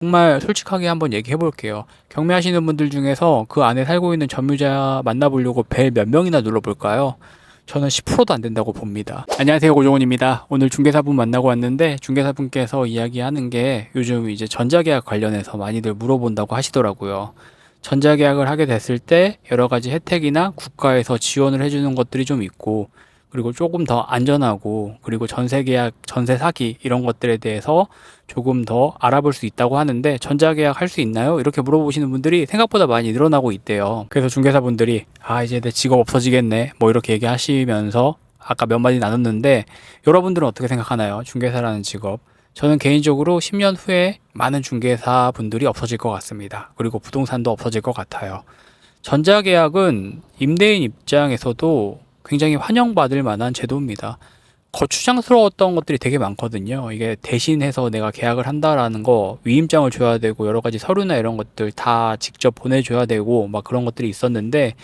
정말 솔직하게 한번 얘기해 볼게요. 경매하시는 분들 중에서 그 안에 살고 있는 점유자 만나보려고 벨 몇 명이나 눌러볼까요? 저는 10%도 안 된다고 봅니다. 안녕하세요, 고종훈입니다. 오늘 중개사분 만나고 왔는데 중개사분께서 이야기하는 게 요즘 이제 전자계약 관련해서 많이들 물어본다고 하시더라고요. 전자계약을 하게 됐을 때 여러 가지 혜택이나 국가에서 지원을 해주는 것들이 좀 있고, 그리고 조금 더 안전하고, 그리고 전세계약, 전세 사기 이런 것들에 대해서 조금 더 알아볼 수 있다고 하는데, 전자계약 할 수 있나요? 이렇게 물어보시는 분들이 생각보다 많이 늘어나고 있대요. 그래서 중개사분들이 이제 내 직업 없어지겠네 뭐 이렇게 얘기하시면서 아까 몇 마디 나눴는데, 여러분들은 어떻게 생각하나요? 중개사라는 직업. 저는 개인적으로 10년 후에 많은 중개사 분들이 없어질 것 같습니다. 그리고 부동산도 없어질 것 같아요. 전자계약은 임대인 입장에서도 굉장히 환영받을 만한 제도입니다. 거추장스러웠던 것들이 되게 많거든요. 이게 대신해서 내가 계약을 한다라는 거, 위임장을 줘야 되고 여러 가지 서류나 이런 것들 다 직접 보내줘야 되고 막 그런 것들이 있었는데,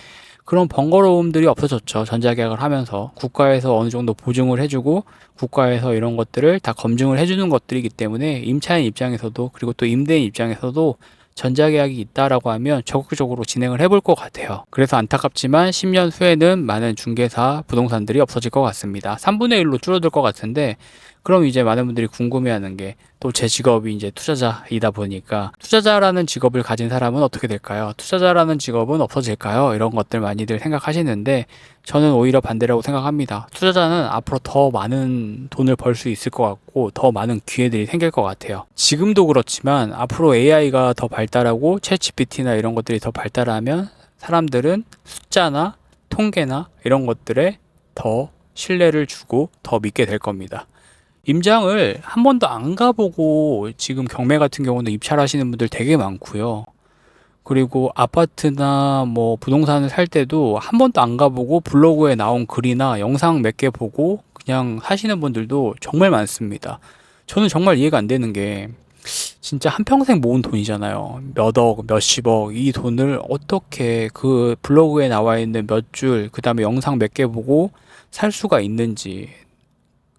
그런 번거로움들이 없어졌죠. 전자계약을 하면서 국가에서 어느 정도 보증을 해주고 국가에서 이런 것들을 다 검증을 해주는 것들이기 때문에 임차인 입장에서도, 그리고 또 임대인 입장에서도 전자계약이 있다라고 하면 적극적으로 진행을 해볼 것 같아요. 그래서 안타깝지만 10년 후에는 많은 중개사 부동산들이 없어질 것 같습니다. 3분의 1로 줄어들 것 같은데, 그럼 이제 많은 분들이 궁금해하는 게, 또 제 직업이 이제 투자자이다 보니까 투자자라는 직업을 가진 사람은 어떻게 될까요? 투자자라는 직업은 없어질까요? 이런 것들 많이들 생각하시는데, 저는 오히려 반대라고 생각합니다. 투자자는 앞으로 더 많은 돈을 벌 수 있을 것 같고 더 많은 기회들이 생길 것 같아요. 지금도 그렇지만 앞으로 AI가 더 발달하고 챗GPT나 이런 것들이 더 발달하면 사람들은 숫자나 통계나 이런 것들에 더 신뢰를 주고 더 믿게 될 겁니다. 임장을 한 번도 안 가보고 지금 경매 같은 경우는 입찰 하시는 분들 되게 많고요. 그리고 아파트나 뭐 부동산을 살 때도 한 번도 안 가보고 블로그에 나온 글이나 영상 몇 개 보고 그냥 사시는 분들도 정말 많습니다. 저는 정말 이해가 안 되는 게, 진짜 한평생 모은 돈이잖아요. 몇 억, 몇십억, 이 돈을 어떻게 그 블로그에 나와 있는 몇 줄, 그 다음에 영상 몇 개 보고 살 수가 있는지.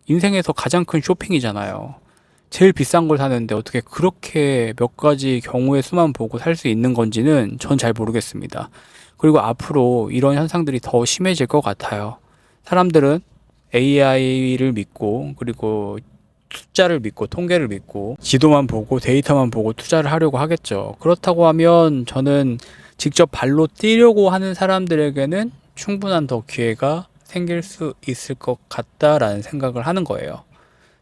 인생에서 가장 큰 쇼핑이잖아요. 제일 비싼 걸 사는데 어떻게 그렇게 몇 가지 경우의 수만 보고 살 수 있는 건지는 전 잘 모르겠습니다. 그리고 앞으로 이런 현상들이 더 심해질 것 같아요. 사람들은 AI를 믿고, 그리고 숫자를 믿고, 통계를 믿고, 지도만 보고, 데이터만 보고 투자를 하려고 하겠죠. 그렇다고 하면 저는 직접 발로 뛰려고 하는 사람들에게는 충분한 더 기회가 생길 수 있을 것 같다라는 생각을 하는 거예요.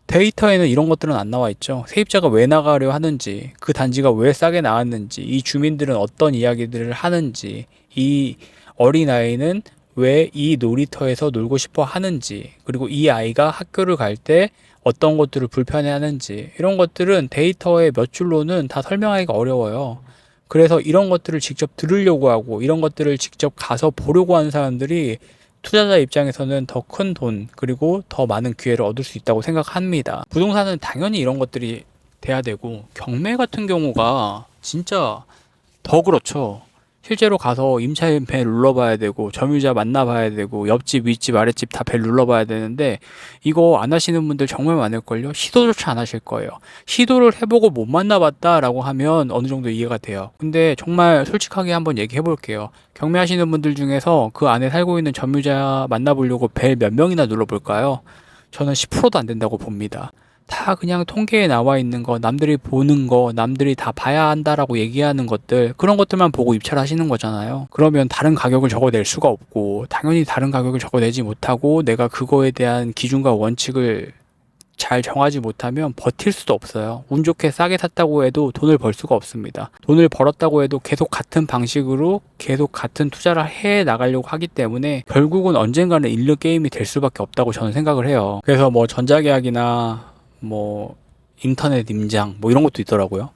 데이터에는 이런 것들은 안 나와 있죠. 세입자가 왜 나가려 하는지, 그 단지가 왜 싸게 나왔는지, 이 주민들은 어떤 이야기들을 하는지, 이 어린아이는 왜 이 놀이터에서 놀고 싶어 하는지, 그리고 이 아이가 학교를 갈 때 어떤 것들을 불편해 하는지, 이런 것들은 데이터의 몇 줄로는 다 설명하기가 어려워요. 그래서 이런 것들을 직접 들으려고 하고 이런 것들을 직접 가서 보려고 하는 사람들이 투자자 입장에서는 더 큰 돈, 그리고 더 많은 기회를 얻을 수 있다고 생각합니다. 부동산은 당연히 이런 것들이 돼야 되고, 경매 같은 경우가 진짜 더 그렇죠. 실제로 가서 임차인 벨 눌러봐야 되고, 점유자 만나봐야 되고, 옆집, 윗집, 아랫집 다 벨 눌러봐야 되는데, 이거 안 하시는 분들 정말 많을걸요? 시도조차 안 하실 거예요. 시도를 해보고 못 만나봤다라고 하면 어느 정도 이해가 돼요. 근데 정말 솔직하게 한번 얘기해 볼게요. 경매하시는 분들 중에서 그 안에 살고 있는 점유자 만나보려고 벨 몇 명이나 눌러볼까요? 저는 10%도 안 된다고 봅니다. 다 그냥 통계에 나와 있는 거, 남들이 보는 거, 남들이 다 봐야 한다라고 얘기하는 것들, 그런 것들만 보고 입찰하시는 거잖아요. 그러면 다른 가격을 적어낼 수가 없고, 당연히 다른 가격을 적어내지 못하고, 내가 그거에 대한 기준과 원칙을 잘 정하지 못하면 버틸 수도 없어요. 운 좋게 싸게 샀다고 해도 돈을 벌 수가 없습니다. 돈을 벌었다고 해도 계속 같은 방식으로 계속 같은 투자를 해 나가려고 하기 때문에 결국은 언젠가는 일르 게임이 될 수밖에 없다고 저는 생각을 해요. 그래서 뭐 전자계약이나 뭐 인터넷 임장 뭐 이런 것도 있더라고요.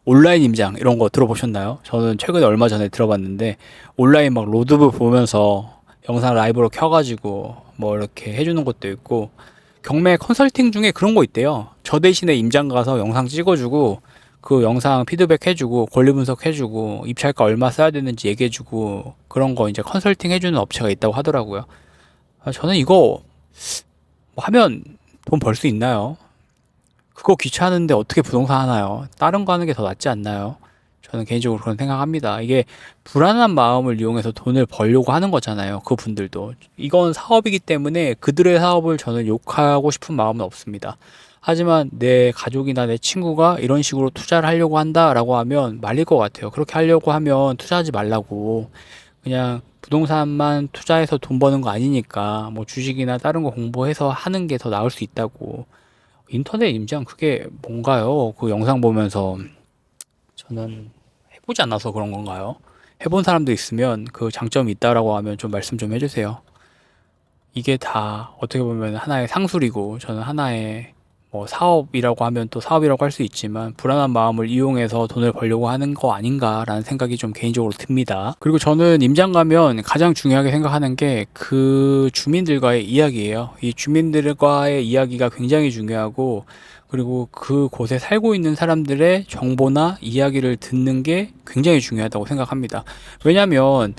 온라인 임장 이런 거 들어보셨나요? 저는 최근에 얼마 전에 들어봤는데, 온라인 막 로드북 보면서 영상 라이브로 켜가지고 뭐 이렇게 해주는 것도 있고, 경매 컨설팅 중에 그런 거 있대요. 저 대신에 임장 가서 영상 찍어주고 그 영상 피드백 해주고 권리 분석 해주고 입찰가 얼마 써야 되는지 얘기해주고, 그런 거 이제 컨설팅 해주는 업체가 있다고 하더라고요. 저는 이거 뭐 하면 돈 벌 수 있나요? 그거 귀찮은데 어떻게 부동산 하나요? 다른 거 하는 게 더 낫지 않나요? 저는 개인적으로 그런 생각합니다. 이게 불안한 마음을 이용해서 돈을 벌려고 하는 거잖아요. 그분들도. 이건 사업이기 때문에 그들의 사업을 저는 욕하고 싶은 마음은 없습니다. 하지만 내 가족이나 내 친구가 이런 식으로 투자를 하려고 한다라고 하면 말릴 것 같아요. 그렇게 하려고 하면 투자하지 말라고. 그냥 부동산만 투자해서 돈 버는 거 아니니까 뭐 주식이나 다른 거 공부해서 하는 게 더 나을 수 있다고. 인터넷 임장 그게 뭔가요? 그 영상 보면서 저는 해보지 않아서 그런 건가요? 해본 사람도 있으면 그 장점이 있다라고 하면 좀 말씀 좀 해주세요. 이게 다 어떻게 보면 하나의 상술이고 저는 하나의 뭐 사업이라고 하면 또 사업이라고 할 수 있지만 불안한 마음을 이용해서 돈을 벌려고 하는 거 아닌가라는 생각이 좀 개인적으로 듭니다. 그리고 저는 임장 가면 가장 중요하게 생각하는 게 그 주민들과의 이야기예요. 이 주민들과의 이야기가 굉장히 중요하고 그리고 그곳에 살고 있는 사람들의 정보나 이야기를 듣는 게 굉장히 중요하다고 생각합니다. 왜냐면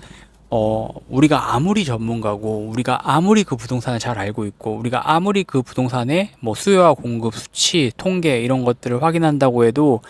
우리가 아무리 전문가고, 우리가 아무리 그 부동산을 잘 알고 있고, 우리가 아무리 그 부동산의 뭐 수요와 공급, 수치, 통계 이런 것들을 확인한다고 해도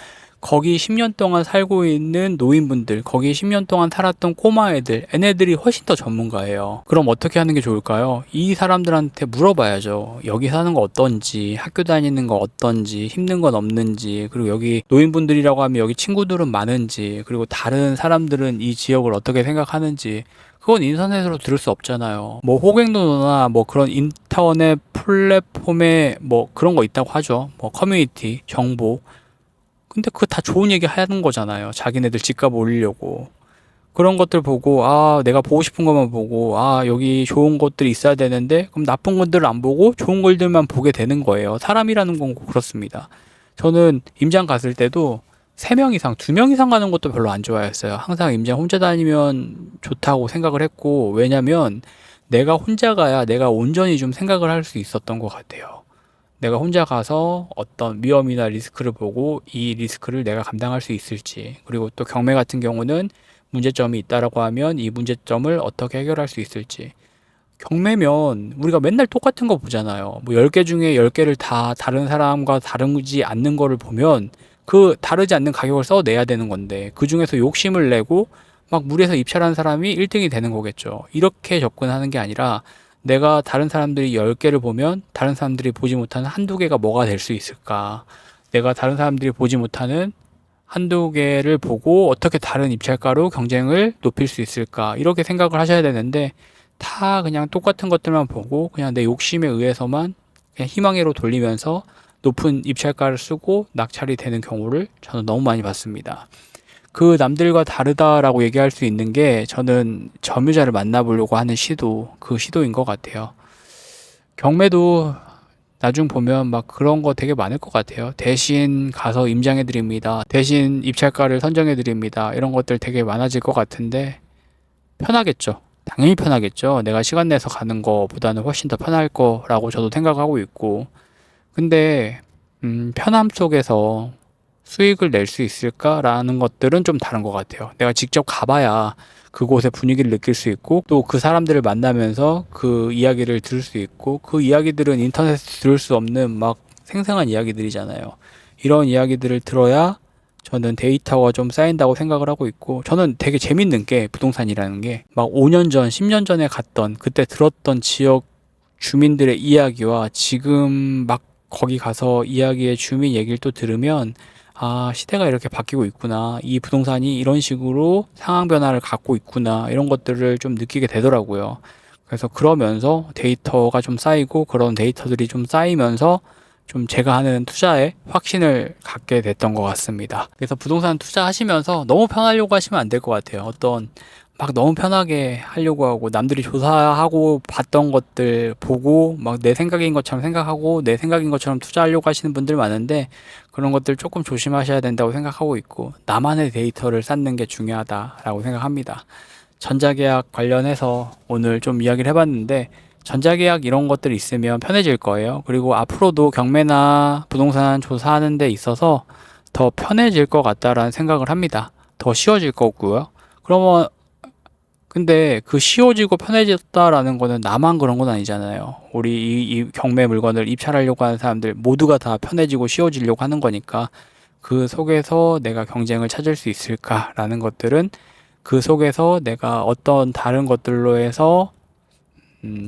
거기 10년 동안 살고 있는 노인분들, 거기 10년 동안 살았던 꼬마애들, 얘네들이 훨씬 더 전문가예요. 그럼 어떻게 하는 게 좋을까요? 이 사람들한테 물어봐야죠. 여기 사는 거 어떤지, 학교 다니는 거 어떤지, 힘든 건 없는지, 그리고 여기 노인분들이라고 하면 여기 친구들은 많은지, 그리고 다른 사람들은 이 지역을 어떻게 생각하는지, 그건 인터넷으로 들을 수 없잖아요. 뭐 호갱노노나 뭐 그런 인터넷 플랫폼에 뭐 그런 거 있다고 하죠. 뭐 커뮤니티, 정보. 근데 그거 다 좋은 얘기 하는 거잖아요. 자기네들 집값 올리려고. 그런 것들 보고, 아, 내가 보고 싶은 것만 보고, 아, 여기 좋은 것들이 있어야 되는데, 그럼 나쁜 것들을 안 보고 좋은 것들만 보게 되는 거예요. 사람이라는 건 그렇습니다. 저는 임장 갔을 때도 3명 이상, 2명 이상 가는 것도 별로 안 좋아했어요. 항상 임장 혼자 다니면 좋다고 생각을 했고, 왜냐면 내가 혼자 가야 내가 온전히 좀 생각을 할 수 있었던 것 같아요. 내가 혼자 가서 어떤 위험이나 리스크를 보고 이 리스크를 내가 감당할 수 있을지, 그리고 또 경매 같은 경우는 문제점이 있다라고 하면 이 문제점을 어떻게 해결할 수 있을지. 경매면 우리가 맨날 똑같은 거 보잖아요. 뭐 10개 중에 10개를 다 다른 사람과 다르지 않는 거를 보면 그 다르지 않는 가격을 써내야 되는 건데 그 중에서 욕심을 내고 막 무리해서 입찰한 사람이 1등이 되는 거겠죠. 이렇게 접근하는 게 아니라 내가 다른 사람들이 10개를 보면 다른 사람들이 보지 못하는 한두 개가 뭐가 될 수 있을까? 내가 다른 사람들이 보지 못하는 한두 개를 보고 어떻게 다른 입찰가로 경쟁을 높일 수 있을까? 이렇게 생각을 하셔야 되는데 다 그냥 똑같은 것들만 보고 그냥 내 욕심에 의해서만 그냥 희망으로 돌리면서 높은 입찰가를 쓰고 낙찰이 되는 경우를 저는 너무 많이 봤습니다. 그 남들과 다르다라고 얘기할 수 있는 게 저는 점유자를 만나보려고 하는 시도, 그 시도인 것 같아요. 경매도 나중 보면 막 그런 거 되게 많을 것 같아요. 대신 가서 임장해 드립니다. 대신 입찰가를 선정해 드립니다. 이런 것들 되게 많아질 것 같은데 편하겠죠. 당연히 편하겠죠. 내가 시간 내서 가는 거보다는 훨씬 더 편할 거라고 저도 생각하고 있고. 근데 편함 속에서 수익을 낼 수 있을까라는 것들은 좀 다른 것 같아요. 내가 직접 가봐야 그곳의 분위기를 느낄 수 있고 또 그 사람들을 만나면서 그 이야기를 들을 수 있고 그 이야기들은 인터넷에서 들을 수 없는 막 생생한 이야기들이잖아요. 이런 이야기들을 들어야 저는 데이터가 좀 쌓인다고 생각을 하고 있고 저는 되게 재밌는 게 부동산이라는 게 막 5년 전, 10년 전에 갔던 그때 들었던 지역 주민들의 이야기와 지금 막 거기 가서 이야기의 주민 얘기를 또 들으면 아, 시대가 이렇게 바뀌고 있구나. 이 부동산이 이런 식으로 상황 변화를 갖고 있구나. 이런 것들을 좀 느끼게 되더라고요. 그래서 그러면서 데이터가 좀 쌓이고 그런 데이터들이 좀 쌓이면서 좀 제가 하는 투자에 확신을 갖게 됐던 것 같습니다. 그래서 부동산 투자하시면서 너무 편하려고 하시면 안 될 것 같아요. 어떤 막 너무 편하게 하려고 하고 남들이 조사하고 봤던 것들 보고 막 내 생각인 것처럼 생각하고 내 생각인 것처럼 투자하려고 하시는 분들 많은데 그런 것들 조금 조심하셔야 된다고 생각하고 있고 나만의 데이터를 쌓는 게 중요하다라고 생각합니다. 전자계약 관련해서 오늘 좀 이야기를 해봤는데 전자계약 이런 것들 있으면 편해질 거예요. 그리고 앞으로도 경매나 부동산 조사하는 데 있어서 더 편해질 것 같다라는 생각을 합니다. 더 쉬워질 거고요. 그러면 근데 그 쉬워지고 편해졌다라는 거는 나만 그런 건 아니잖아요. 우리 이 경매 물건을 입찰하려고 하는 사람들 모두가 다 편해지고 쉬워지려고 하는 거니까 그 속에서 내가 경쟁을 찾을 수 있을까라는 것들은 그 속에서 내가 어떤 다른 것들로 해서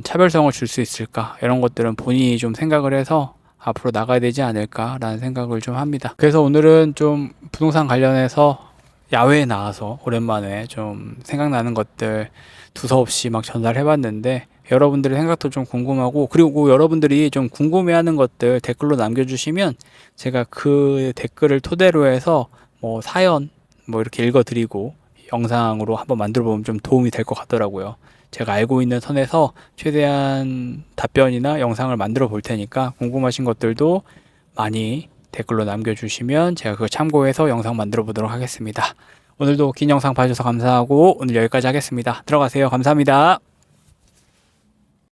차별성을 줄 수 있을까 이런 것들은 본인이 좀 생각을 해서 앞으로 나가야 되지 않을까라는 생각을 좀 합니다. 그래서 오늘은 좀 부동산 관련해서 야외에 나와서 오랜만에 좀 생각나는 것들 두서없이 막 전달해 봤는데 여러분들의 생각도 좀 궁금하고, 그리고 여러분들이 좀 궁금해하는 것들 댓글로 남겨주시면 제가 그 댓글을 토대로 해서 뭐 사연 뭐 이렇게 읽어드리고 영상으로 한번 만들어 보면 좀 도움이 될 것 같더라고요. 제가 알고 있는 선에서 최대한 답변이나 영상을 만들어 볼 테니까 궁금하신 것들도 많이 댓글로 남겨주시면 제가 그걸 참고해서 영상 만들어 보도록 하겠습니다. 오늘도 긴 영상 봐주셔서 감사하고 오늘 여기까지 하겠습니다. 들어가세요. 감사합니다.